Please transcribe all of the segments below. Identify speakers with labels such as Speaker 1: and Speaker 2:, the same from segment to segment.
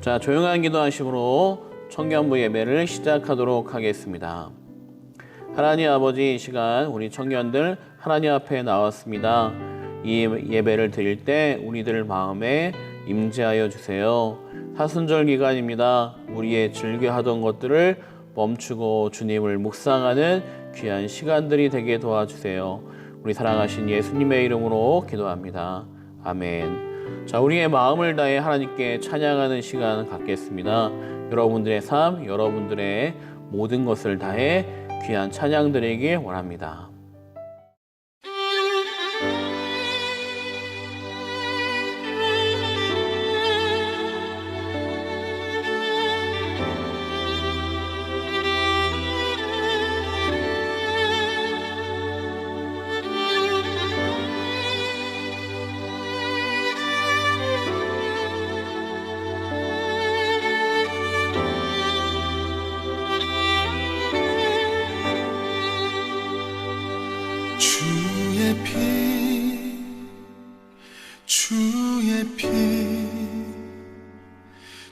Speaker 1: 자, 조용한 기도하심으로 청년부 예배를 시작하도록 하겠습니다. 하나님 아버지, 이 시간 우리 청년들 하나님 앞에 나왔습니다. 이 예배를 드릴 때 우리들 마음에 임재하여 주세요. 사순절 기간입니다. 우리의 즐겨하던 것들을 멈추고 주님을 묵상하는 귀한 시간들이 되게 도와주세요. 우리 사랑하신 예수님의 이름으로 기도합니다. 아멘. 자, 우리의 마음을 다해 하나님께 찬양하는 시간 갖겠습니다. 여러분들의 삶, 여러분들의 모든 것을 다해 귀한 찬양 드리길 원합니다.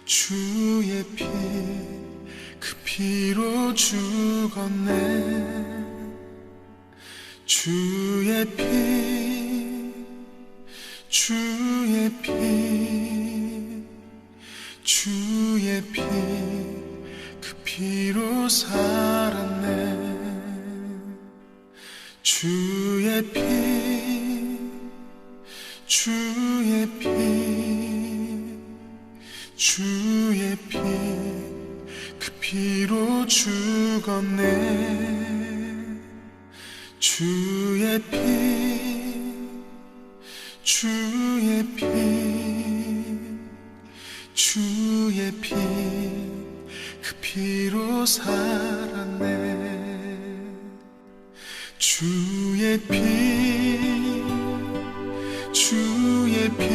Speaker 2: 주의 피, 그 피로 죽었네. 주의 피, 주의 피, 주의 피, 그 피로 살았네. 주의 피, 주의 피, 주의 피, 그 피로 죽었네. 주의 피, 주의 피, 주의 피, 그 피로 살았네. 주의 피, 주의 피,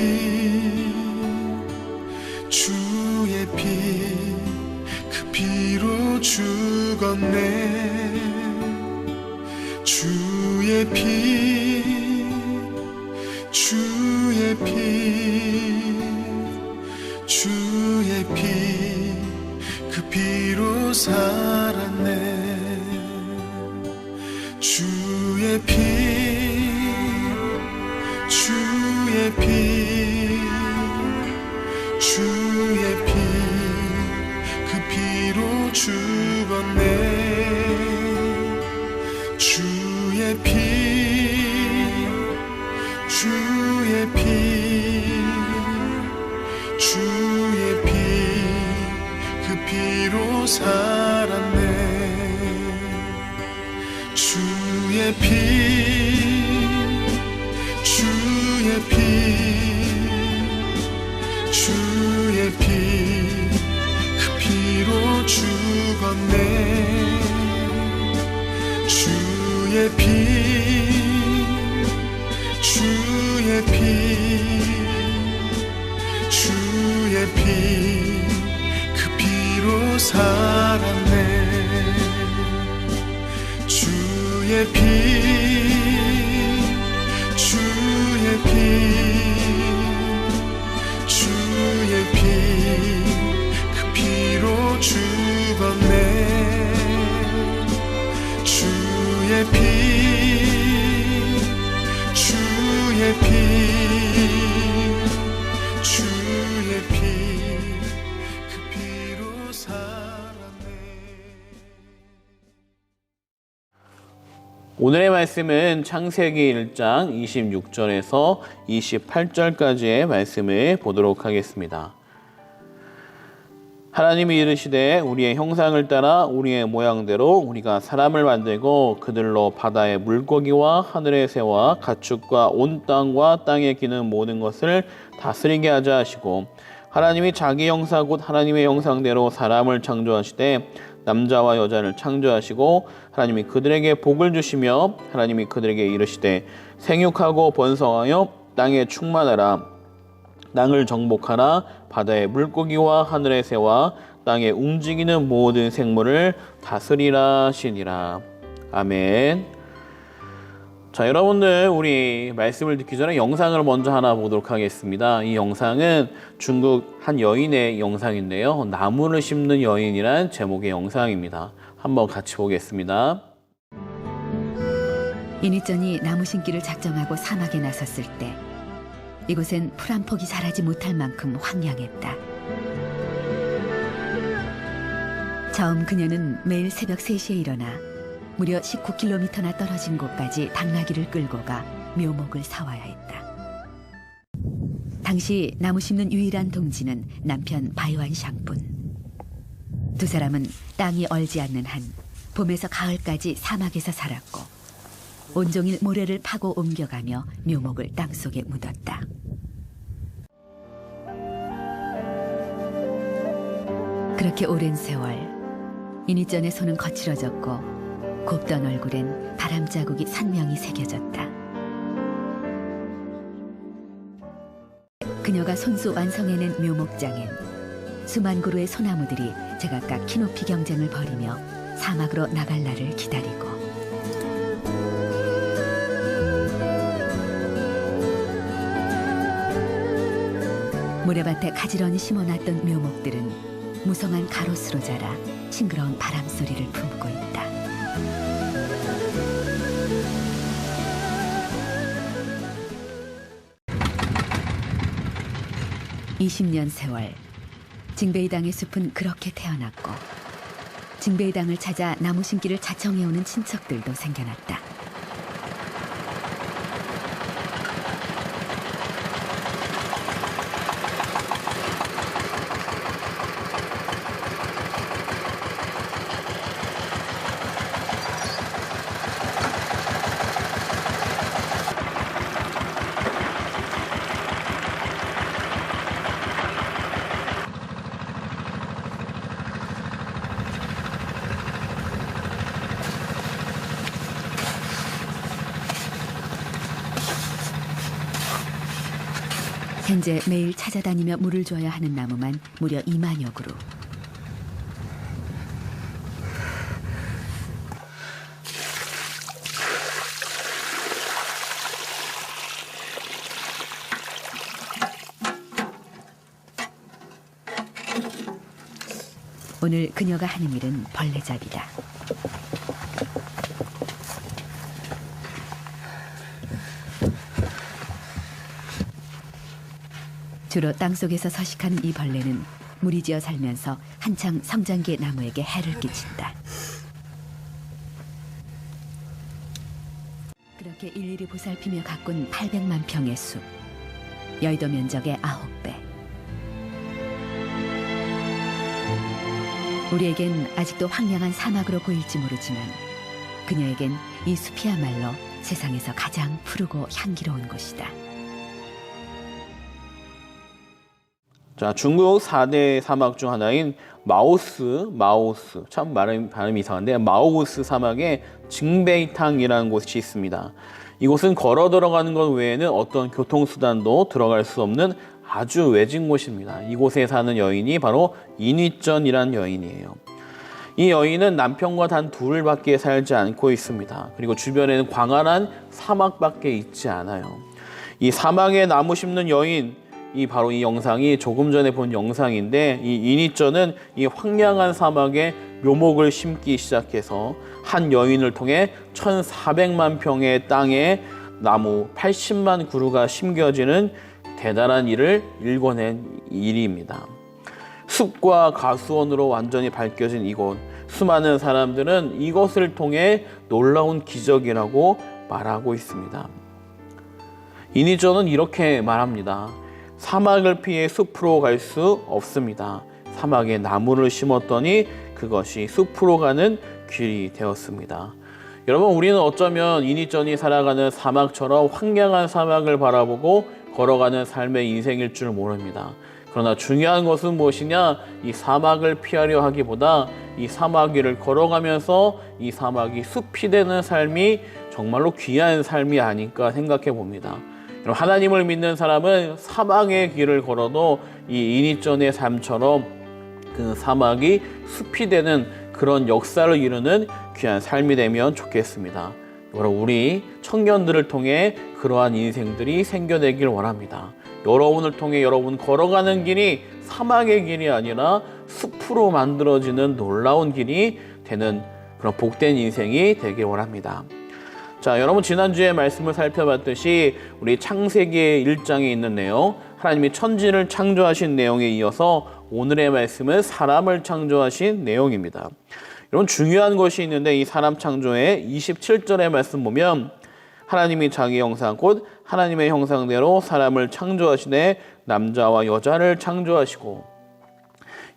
Speaker 2: 주의 피, 그 피로 죽었네. 주의 피, 주의 피, 주의 피, 그 피로 살았네. 주의 피, 주의 피, 주의 피, 그 피로 죽었네. 주의 피, 주의 피, 주의 피, 그 피로 살았네. 주의 피, 주의 피, 주의 피, 그 피로 죽었네. 주의 피, 주의 피, 주의 피, 그 피로 살았네. 주의 피, 주의 피, 주의 피, 그 피로 죽었네. 주의 피, 주의 피, 주의 피, 그 피로 살았네.
Speaker 1: 오늘의 말씀은 창세기 1장 26절에서 28절까지의 말씀을 보도록 하겠습니다. 하나님이 이르시되 우리의 형상을 따라 우리의 모양대로 우리가 사람을 만들고 그들로 바다의 물고기와 하늘의 새와 가축과 온 땅과 땅에 기는 모든 것을 다스리게 하자 하시고, 하나님이 자기 형상 곧 하나님의 형상대로 사람을 창조하시되 남자와 여자를 창조하시고, 하나님이 그들에게 복을 주시며 하나님이 그들에게 이르시되 생육하고 번성하여 땅에 충만하라. 땅을 정복하라. 바다의 물고기와 하늘의 새와 땅에 움직이는 모든 생물을 다스리라 하시니라. 아멘. 자, 여러분들 우리 말씀을 듣기 전에 영상을 먼저 하나 보도록 하겠습니다. 이 영상은 중국 한 여인의 영상인데요. 나무를 심는 여인이란 제목의 영상입니다. 한번 같이 보겠습니다.
Speaker 3: 이니전이 나무 심기를 작정하고 사막에 나섰을 때 이곳엔 풀 한 폭이 자라지 못할 만큼 황량했다. 처음 그녀는 매일 새벽 3시에 일어나 무려 19km나 떨어진 곳까지 당나귀를 끌고 가 묘목을 사와야 했다. 당시 나무 심는 유일한 동지는 남편 바이완 샹뿐. 두 사람은 땅이 얼지 않는 한 봄에서 가을까지 사막에서 살았고 온종일 모래를 파고 옮겨가며 묘목을 땅속에 묻었다. 그렇게 오랜 세월 이니전의 손은 거칠어졌고 곱던 얼굴엔 바람 자국이 선명히 새겨졌다. 그녀가 손수 완성해낸 묘목장엔 수만 그루의 소나무들이 제각각 키높이 경쟁을 벌이며 사막으로 나갈 날을 기다리고 모래밭에 가지런히 심어놨던 묘목들은 무성한 가로수로 자라 싱그러운 바람 소리를 품고 있다. (20년) 세월 징베이당의 숲은 그렇게 태어났고 징베이당을 찾아 나무 심기를 자청해오는 친척들도 생겨났다. 현재 매일 찾아다니며 물을 줘야 하는 나무만 무려 2만여 그루. 오늘 그녀가 하는 일은 벌레잡이다. 주로 땅속에서 서식하는 이 벌레는 무리지어 살면서 한창 성장기의 나무에게 해를 끼친다. 그렇게 일일이 보살피며 가꾼 800만 평의 숲, 여의도 면적의 9배. 우리에겐 아직도 황량한 사막으로 보일지 모르지만 그녀에겐 이 숲이야말로 세상에서 가장 푸르고 향기로운 곳이다.
Speaker 1: 자, 중국 4대 사막 중 하나인 마오스, 참 발음이 이상한데 마오스 사막에 징베이탕이라는 곳이 있습니다. 이곳은 걸어 들어가는 것 외에는 어떤 교통수단도 들어갈 수 없는 아주 외진 곳입니다. 이곳에 사는 여인이 바로 이니전이라는 여인이에요. 이 여인은 남편과 단 둘밖에 살지 않고 있습니다. 그리고 주변에는 광활한 사막밖에 있지 않아요. 이 사막에 나무 심는 여인, 바로 이 영상이 조금 전에 본 영상인데 이 이니전은 이 황량한 사막에 묘목을 심기 시작해서 한 여인을 통해 1,400만 평의 땅에 나무 80만 그루가 심겨지는 대단한 일을 일궈낸 일입니다. 숲과 가수원으로 완전히 밝혀진 이곳, 수많은 사람들은 이것을 통해 놀라운 기적이라고 말하고 있습니다. 이니전은 이렇게 말합니다. 사막을 피해 숲으로 갈 수 없습니다. 사막에 나무를 심었더니 그것이 숲으로 가는 길이 되었습니다. 여러분, 우리는 어쩌면 이니전이 살아가는 사막처럼 황량한 사막을 바라보고 걸어가는 삶의 인생일 줄 모릅니다. 그러나 중요한 것은 무엇이냐? 이 사막을 피하려 하기보다 이 사막 위를 걸어가면서 이 사막이 숲이 되는 삶이 정말로 귀한 삶이 아닐까 생각해 봅니다. 하나님을 믿는 사람은 사막의 길을 걸어도 이 이니전의 삶처럼 그 사막이 숲이 되는 그런 역사를 이루는 귀한 삶이 되면 좋겠습니다. 바로 우리 청년들을 통해 그러한 인생들이 생겨내길 원합니다. 여러분을 통해 여러분 걸어가는 길이 사막의 길이 아니라 숲으로 만들어지는 놀라운 길이 되는 그런 복된 인생이 되길 원합니다. 자, 여러분 지난주에 말씀을 살펴봤듯이 우리 창세기 1장에 있는 내용, 하나님이 천지를 창조하신 내용에 이어서 오늘의 말씀은 사람을 창조하신 내용입니다. 여러분 중요한 것이 있는데 이 사람 창조의 27절의 말씀 보면 하나님이 자기 형상 곧 하나님의 형상대로 사람을 창조하시되 남자와 여자를 창조하시고,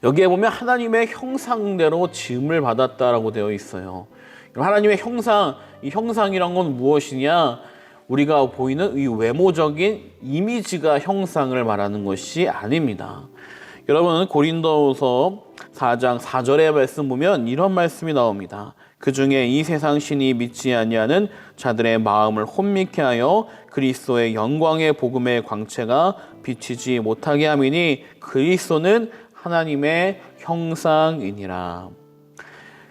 Speaker 1: 여기에 보면 하나님의 형상대로 지음을 받았다라고 되어 있어요. 하나님의 형상, 이 형상이란 건 무엇이냐? 우리가 보이는 이 외모적인 이미지가 형상을 말하는 것이 아닙니다. 여러분 고린도후서 4장 4절의 말씀 보면 이런 말씀이 나옵니다. 그 중에 이 세상 신이 믿지 아니하는 자들의 마음을 혼미케 하여 그리스도의 영광의 복음의 광채가 비치지 못하게 함이니 그리스도는 하나님의 형상이니라.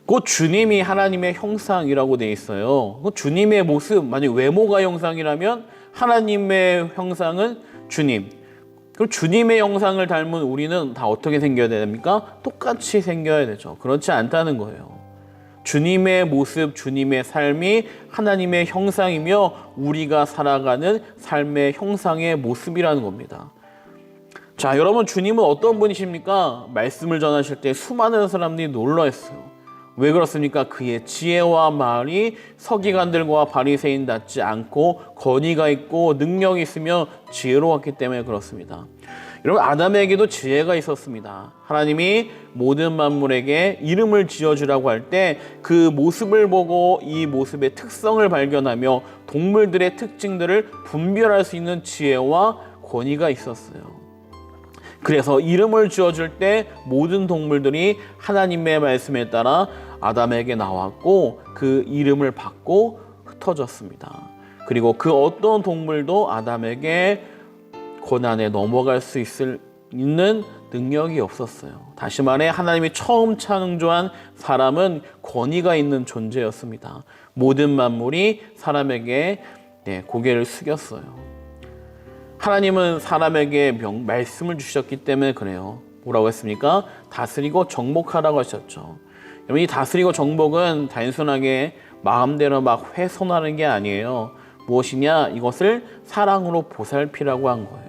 Speaker 1: 곧 주님이 하나님의 형상이라고 되어 있어요. 주님의 모습, 만약 외모가 형상이라면 하나님의 형상은 주님. 그럼 주님의 형상을 닮은 우리는 다 어떻게 생겨야 됩니까? 똑같이 생겨야 되죠. 그렇지 않다는 거예요. 주님의 모습, 주님의 삶이 하나님의 형상이며 우리가 살아가는 삶의 형상의 모습이라는 겁니다. 자, 여러분 주님은 어떤 분이십니까? 말씀을 전하실 때 수많은 사람들이 놀라했어요. 왜 그렇습니까? 그의 지혜와 말이 서기관들과 바리새인답지 않고 권위가 있고 능력이 있으며 지혜로웠기 때문에 그렇습니다. 여러분 아담에게도 지혜가 있었습니다. 하나님이 모든 만물에게 이름을 지어주라고 할 때 그 모습을 보고 이 모습의 특성을 발견하며 동물들의 특징들을 분별할 수 있는 지혜와 권위가 있었어요. 그래서 이름을 지어줄 때 모든 동물들이 하나님의 말씀에 따라 아담에게 나왔고 그 이름을 받고 흩어졌습니다. 그리고 그 어떤 동물도 아담에게 고난에 넘어갈 수 있는 능력이 없었어요. 다시 말해 하나님이 처음 창조한 사람은 권위가 있는 존재였습니다. 모든 만물이 사람에게 고개를 숙였어요. 하나님은 사람에게 말씀을 주셨기 때문에 그래요. 뭐라고 했습니까? 다스리고 정복하라고 하셨죠. 이 다스리고 정복은 단순하게 마음대로 막 훼손하는 게 아니에요. 무엇이냐? 이것을 사랑으로 보살피라고 한 거예요.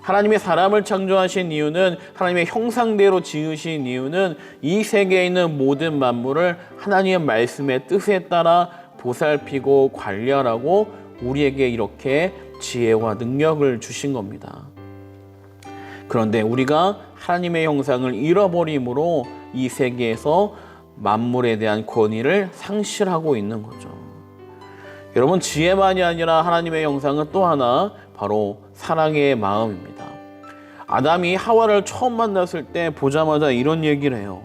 Speaker 1: 하나님의 사람을 창조하신 이유는, 하나님의 형상대로 지으신 이유는 이 세계에 있는 모든 만물을 하나님의 말씀의 뜻에 따라 보살피고 관리하라고 우리에게 이렇게 지혜와 능력을 주신 겁니다. 그런데 우리가 하나님의 형상을 잃어버림으로 이 세계에서 만물에 대한 권위를 상실하고 있는 거죠. 여러분 지혜만이 아니라 하나님의 형상은 또 하나 바로 사랑의 마음입니다. 아담이 하와를 처음 만났을 때 보자마자 이런 얘기를 해요.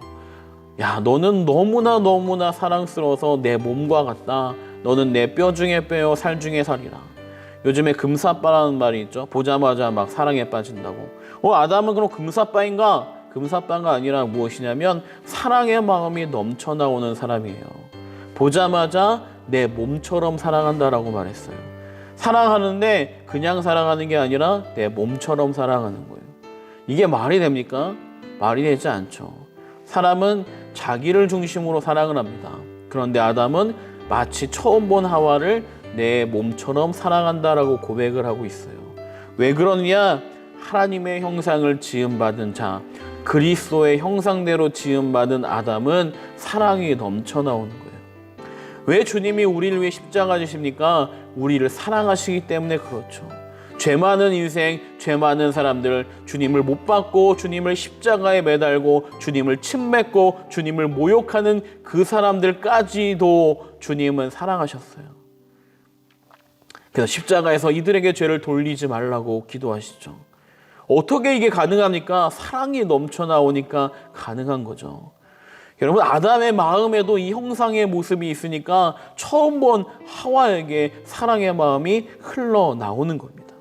Speaker 1: 야, 너는 너무나 사랑스러워서 내 몸과 같다. 너는 내 뼈 중에 뼈요 살 중에 살이라. 요즘에 금사빠라는 말이 있죠. 보자마자 막 사랑에 빠진다고. 아담은 그럼 금사빠인가? 금사빠가 아니라 무엇이냐면 사랑의 마음이 넘쳐나오는 사람이에요. 보자마자 내 몸처럼 사랑한다라고 말했어요. 사랑하는데 그냥 사랑하는 게 아니라 내 몸처럼 사랑하는 거예요. 이게 말이 됩니까? 말이 되지 않죠. 사람은 자기를 중심으로 사랑을 합니다. 그런데 아담은 마치 처음 본 하와를 내 몸처럼 사랑한다라고 고백을 하고 있어요. 왜 그러느냐? 하나님의 형상을 지음받은 자, 그리스도의 형상대로 지음받은 아담은 사랑이 넘쳐나오는 거예요. 왜 주님이 우리를 위해 십자가 지십니까? 우리를 사랑하시기 때문에 그렇죠. 죄 많은 인생, 죄 많은 사람들, 주님을 못 받고 주님을 십자가에 매달고 주님을 침뱉고 주님을 모욕하는 그 사람들까지도 주님은 사랑하셨어요. 그래서 십자가에서 이들에게 죄를 돌리지 말라고 기도하시죠. 어떻게 이게 가능합니까? 사랑이 넘쳐나오니까 가능한 거죠. 여러분 아담의 마음에도 이 형상의 모습이 있으니까 처음 본 하와에게 사랑의 마음이 흘러나오는 겁니다.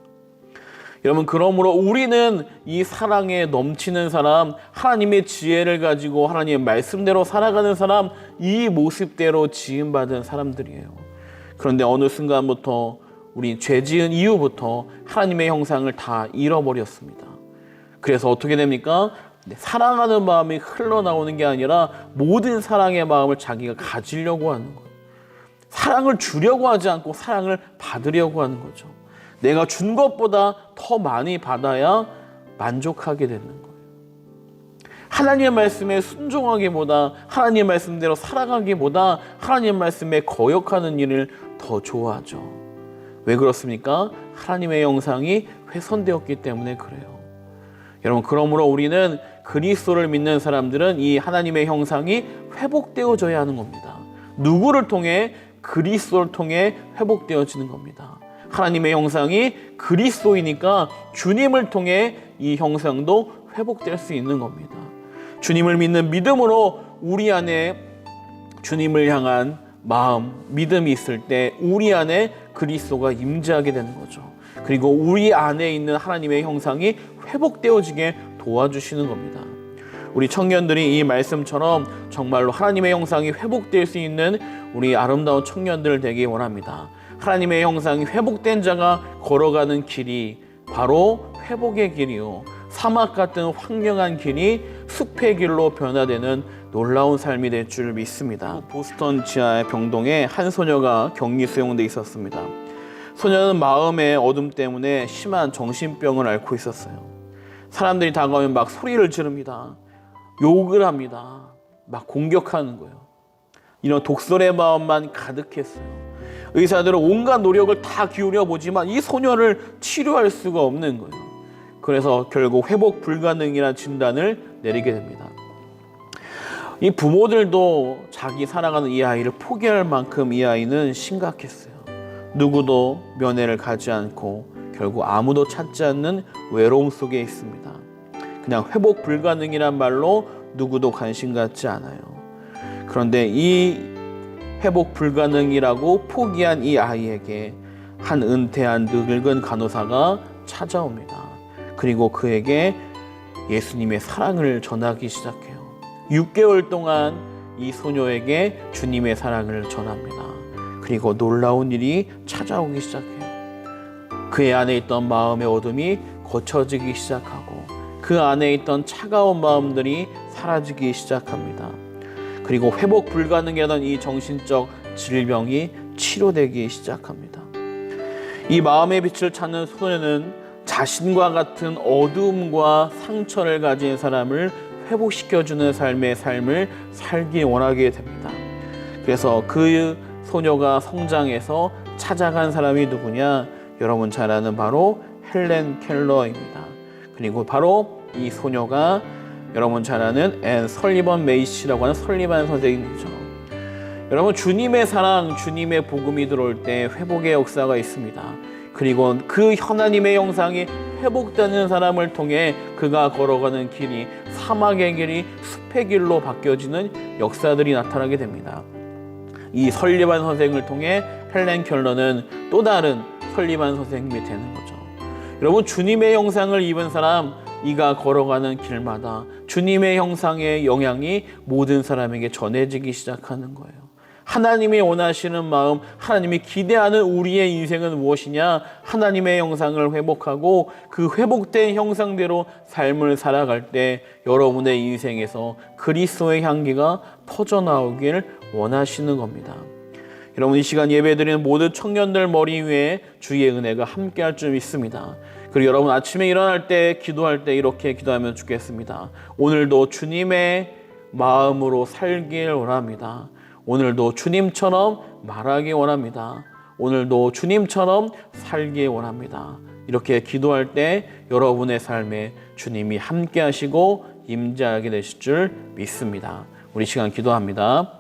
Speaker 1: 여러분 그러므로 우리는 이 사랑에 넘치는 사람, 하나님의 지혜를 가지고 하나님의 말씀대로 살아가는 사람, 이 모습대로 지음받은 사람들이에요. 그런데 어느 순간부터 우리 죄 지은 이후부터 하나님의 형상을 다 잃어버렸습니다. 그래서 어떻게 됩니까? 사랑하는 마음이 흘러나오는 게 아니라 모든 사랑의 마음을 자기가 가지려고 하는 거예요. 사랑을 주려고 하지 않고 사랑을 받으려고 하는 거죠. 내가 준 것보다 더 많이 받아야 만족하게 되는 거예요. 하나님의 말씀에 순종하기보다 하나님의 말씀대로 살아가기보다 하나님의 말씀에 거역하는 일을 더 좋아하죠. 왜 그렇습니까? 하나님의 형상이 훼손되었기 때문에 그래요. 여러분, 그러므로 우리는 그리스도를 믿는 사람들은 이 하나님의 형상이 회복되어져야 하는 겁니다. 누구를 통해? 그리스도를 통해 회복되어지는 겁니다. 하나님의 형상이 그리스도이니까 주님을 통해 이 형상도 회복될 수 있는 겁니다. 주님을 믿는 믿음으로 우리 안에 주님을 향한 마음, 믿음이 있을 때 우리 안에 그리스도가 임재하게 되는 거죠. 그리고 우리 안에 있는 하나님의 형상이 회복되어지게 도와주시는 겁니다. 우리 청년들이 이 말씀처럼 정말로 하나님의 형상이 회복될 수 있는 우리 아름다운 청년들 되기 원합니다. 하나님의 형상이 회복된 자가 걸어가는 길이 바로 회복의 길이요, 사막 같은 황량한 길이 숲의 길로 변화되는 놀라운 삶이 될 줄 믿습니다. 보스턴 지하의 병동에 한 소녀가 격리 수용돼 있었습니다. 소녀는 마음의 어둠 때문에 심한 정신병을 앓고 있었어요. 사람들이 다가오면 막 소리를 지릅니다. 욕을 합니다. 막 공격하는 거예요. 이런 독설의 마음만 가득했어요. 의사들은 온갖 노력을 다 기울여 보지만 이 소녀를 치료할 수가 없는 거예요. 그래서 결국 회복 불가능이라는 진단을 내리게 됩니다. 이 부모들도 자기 사랑하는 이 아이를 포기할 만큼 이 아이는 심각했어요. 누구도 면회를 가지 않고 결국 아무도 찾지 않는 외로움 속에 있습니다. 그냥 회복 불가능이란 말로 누구도 관심 갖지 않아요. 그런데 이 회복 불가능이라고 포기한 이 아이에게 한 은퇴한 늙은 간호사가 찾아옵니다. 그리고 그에게 예수님의 사랑을 전하기 시작해요. 6개월 동안 이 소녀에게 주님의 사랑을 전합니다. 그리고 놀라운 일이 찾아오기 시작해요. 그의 안에 있던 마음의 어둠이 고쳐지기 시작하고 그 안에 있던 차가운 마음들이 사라지기 시작합니다. 그리고 회복 불가능하던 이 정신적 질병이 치료되기 시작합니다. 이 마음의 빛을 찾는 소녀는 자신과 같은 어두움과 상처를 가진 사람을 회복시켜주는 삶의 삶을 살기 원하게 됩니다. 그래서 그 소녀가 성장해서 찾아간 사람이 누구냐? 여러분 잘 아는 바로 헬렌 켈러입니다. 그리고 바로 이 소녀가 여러분 잘 아는 앤 설리번 메이시라고 하는 설리반 선생님이죠. 여러분, 주님의 사랑, 주님의 복음이 들어올 때 회복의 역사가 있습니다. 그리고 그 하나님의 형상이 회복되는 사람을 통해 그가 걸어가는 길이 사막의 길이 숲의 길로 바뀌어지는 역사들이 나타나게 됩니다. 이 설리반 선생을 통해 헬렌 켈러는 또 다른 설리반 선생님이 되는 거죠. 여러분, 주님의 형상을 입은 사람, 이가 걸어가는 길마다 주님의 형상의 영향이 모든 사람에게 전해지기 시작하는 거예요. 하나님이 원하시는 마음, 하나님이 기대하는 우리의 인생은 무엇이냐? 하나님의 형상을 회복하고 그 회복된 형상대로 삶을 살아갈 때 여러분의 인생에서 그리스도의 향기가 퍼져나오길 원하시는 겁니다. 여러분, 이 시간 예배드리는 모든 청년들 머리 위에 주의 은혜가 함께할 줄 믿습니다. 그리고 여러분 아침에 일어날 때 기도할 때 이렇게 기도하면 좋겠습니다. 오늘도 주님의 마음으로 살길 원합니다. 오늘도 주님처럼 말하기 원합니다. 오늘도 주님처럼 살기 원합니다. 이렇게 기도할 때 여러분의 삶에 주님이 함께 하시고 임재하게 되실 줄 믿습니다. 우리 시간 기도합니다.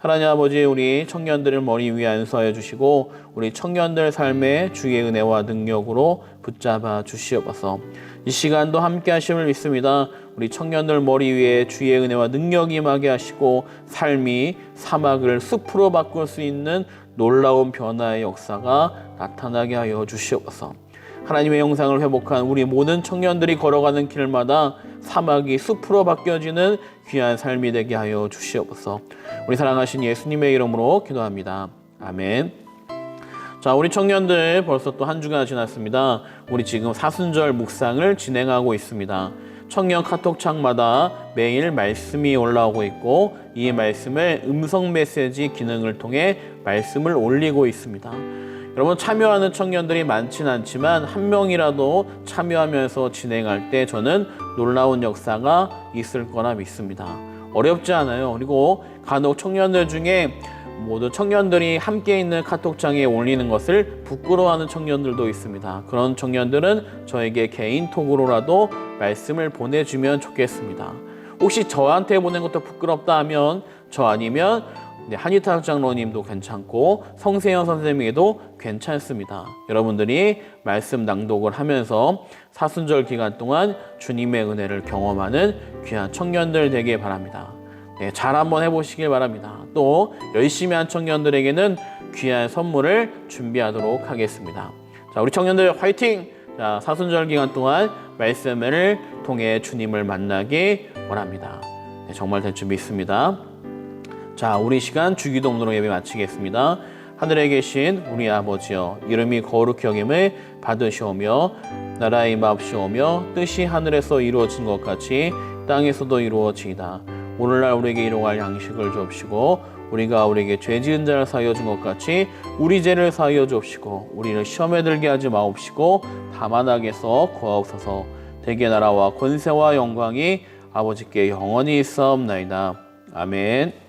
Speaker 1: 하나님 아버지, 우리 청년들을 머리 위에 안수하여 주시고 우리 청년들 삶에 주의 은혜와 능력으로 붙잡아 주시옵소서. 이 시간도 함께 하심을 믿습니다. 우리 청년들 머리 위에 주의 은혜와 능력이 임하게 하시고 삶이 사막을 숲으로 바꿀 수 있는 놀라운 변화의 역사가 나타나게 하여 주시옵소서. 하나님의 형상을 회복한 우리 모든 청년들이 걸어가는 길마다 사막이 숲으로 바뀌어지는 귀한 삶이 되게 하여 주시옵소서. 우리 사랑하신 예수님의 이름으로 기도합니다. 아멘. 자, 우리 청년들 벌써 또 한 주가 지났습니다. 우리 지금 사순절 묵상을 진행하고 있습니다. 청년 카톡창마다 매일 말씀이 올라오고 있고 이 말씀을 음성 메시지 기능을 통해 말씀을 올리고 있습니다. 여러분, 참여하는 청년들이 많지는 않지만 한 명이라도 참여하면서 진행할 때 저는 놀라운 역사가 있을 거라 믿습니다. 어렵지 않아요. 그리고 간혹 청년들 중에 모두 청년들이 함께 있는 카톡창에 올리는 것을 부끄러워하는 청년들도 있습니다. 그런 청년들은 저에게 개인톡으로라도 말씀을 보내주면 좋겠습니다. 혹시 저한테 보낸 것도 부끄럽다 하면 저 아니면 한희탁 장로님도 괜찮고 성세현 선생님에게도 괜찮습니다. 여러분들이 말씀 낭독을 하면서 사순절 기간 동안 주님의 은혜를 경험하는 귀한 청년들 되길 바랍니다. 네, 잘 한번 해보시길 바랍니다. 또 열심히 한 청년들에게는 귀한 선물을 준비하도록 하겠습니다. 자, 우리 청년들 화이팅! 자, 사순절 기간 동안 말씀을 통해 주님을 만나기 원합니다. 네, 정말 될 줄 믿습니다. 자, 우리 시간 주기도문으로 예배 마치겠습니다. 하늘에 계신 우리 아버지여, 이름이 거룩히 여김을 받으시오며 나라의 임하옵시오며 뜻이 하늘에서 이루어진 것 같이 땅에서도 이루어지이다. 오늘날 우리에게 일용할 양식을 주옵시고 우리가 우리에게 죄 지은 자를 사하여 준 것 같이 우리 죄를 사하여 주옵시고 우리를 시험에 들게 하지 마옵시고 다만 악에서 구하옵소서. 대개 나라와 권세와 영광이 아버지께 영원히 있사옵나이다. 아멘.